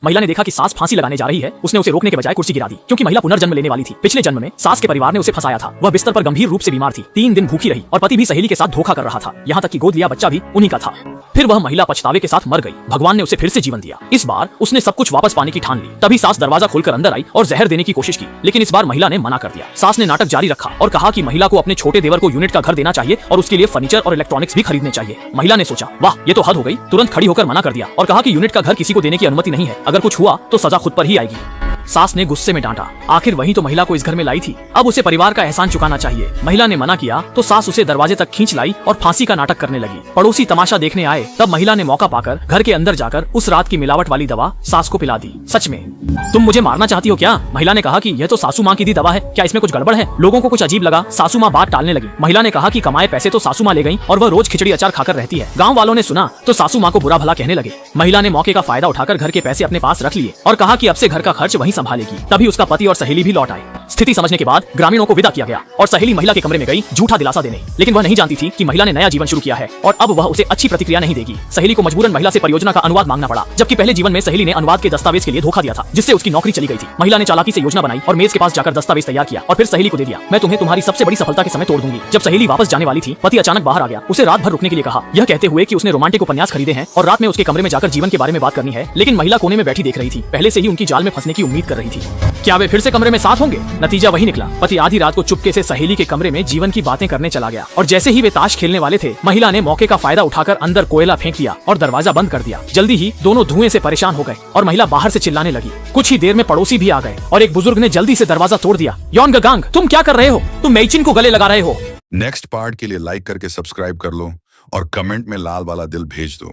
महिला ने देखा कि सास फांसी लगाने जा रही है। उसने उसे रोकने के बजाय कुर्सी गिरा दी, क्योंकि महिला पुनर्जन्म लेने वाली थी। पिछले जन्म में सास के परिवार ने उसे फंसाया था। वह बिस्तर पर गंभीर रूप से बीमार थी, 3 दिन भूखी रही और पति भी सहेली के साथ धोखा कर रहा था। यहाँ तक कि गोद लिया बच्चा भी उन्हीं का था। फिर वह महिला पछतावे के साथ मर गई। भगवान ने उसे फिर से जीवन दिया। इस बार उसने सब कुछ वापस पाने की ठान ली। तभी सास दरवाजा खोलकर अंदर आई और जहर देने की कोशिश की, लेकिन इस बार महिला ने मना कर दिया। सास ने नाटक जारी रखा और कहा कि महिला को अपने छोटे देवर को यूनिट का घर देना चाहिए और उसके लिए फर्नीचर और इलेक्ट्रॉनिक्स भी खरीदने चाहिए। महिला ने सोचा, वाह ये तो हद हो गई। तुरंत खड़ी होकर मना कर दिया और कहा कि यूनिट का घर किसी को देने की अनुमति नहीं है। अगर कुछ हुआ तो सजा खुद पर ही आएगी। सास ने गुस्से में डांटा, आखिर वही तो महिला को इस घर में लाई थी, अब उसे परिवार का एहसान चुकाना चाहिए। महिला ने मना किया तो सास उसे दरवाजे तक खींच लाई और फांसी का नाटक करने लगी। पड़ोसी तमाशा देखने आए, तब महिला ने मौका पाकर घर के अंदर जाकर उस रात की मिलावट वाली दवा सास को पिला दी। सच में तुम मुझे मारना चाहती हो क्या? महिला ने कहा कि यह तो सासू माँ की दी दवा है, क्या इसमें कुछ गड़बड़ है? लोगों को कुछ अजीब लगा। सासू माँ बात टालने लगी। महिला ने कहा कि कमाए पैसे तो सासू माँ ले गई और वह रोज खिचड़ी अचार खाकर रहती है। गाँव वालों ने सुना तो सासू माँ को बुरा भला कहने लगे। महिला ने मौके का फायदा उठाकर घर के पैसे अपने पास रख लिए और कहा कि अब से घर का खर्च वही संभालेगी। तभी उसका पति और सहेली भी लौट आए। स्थिति समझने के बाद ग्रामीणों को विदा किया गया और सहेली महिला के कमरे में गई झूठा दिलासा देने, लेकिन वह नहीं जानती थी कि महिला ने नया जीवन शुरू किया है और अब वह उसे अच्छी प्रतिक्रिया नहीं देगी। सहेली को मजबूरन महिला से परियोजना का अनुवाद मांगना पड़ा, जबकि पहले जीवन में सहेली ने अनुवाद के दस्तावेज के लिए धोखा दिया था, जिससे उसकी नौकरी चली गई थी। महिला ने चालाकी से योजना बनाई और मेज के पास जाकर दस्तावेज तैयार किया और फिर सहेली को दे दिया। मैं तुम्हें तुम्हारी सबसे बड़ी सफलता के समय तोड़ दूंगी। जब सहेली वापस जाने वाली थी, पति अचानक बाहर आ गया। उसे रात भर रुकने के लिए कहा, यह कहते हुए कि उसने रोमांटिक उपन्यास खरीदे हैं और रात में उसके कमरे में जाकर जीवन के बारे में बात करनी है। लेकिन महिला कोने में बैठी देख रही थी, पहले से ही उनकी जाल में फंसने की उम्मीद कर रही थी। क्या वे फिर से कमरे में साथ होंगे? नतीजा वही निकला। पति आधी रात को चुपके से सहेली के कमरे में जीवन की बातें करने चला गया और जैसे ही वे ताश खेलने वाले थे, महिला ने मौके का फायदा उठाकर अंदर कोयला फेंक दिया और दरवाजा बंद कर दिया। जल्दी ही दोनों धुएं से परेशान हो गए और महिला बाहर से चिल्लाने लगी। कुछ ही देर में पड़ोसी भी आ गए और एक बुजुर्ग ने जल्दी से दरवाजा तोड़ दिया। यौन गगांग, तुम क्या कर रहे हो? तुम मेइचिन को गले लगा रहे हो। नेक्स्ट पार्ट के लिए लाइक करके सब्सक्राइब कर लो और कमेंट में लाल वाला दिल भेज दो।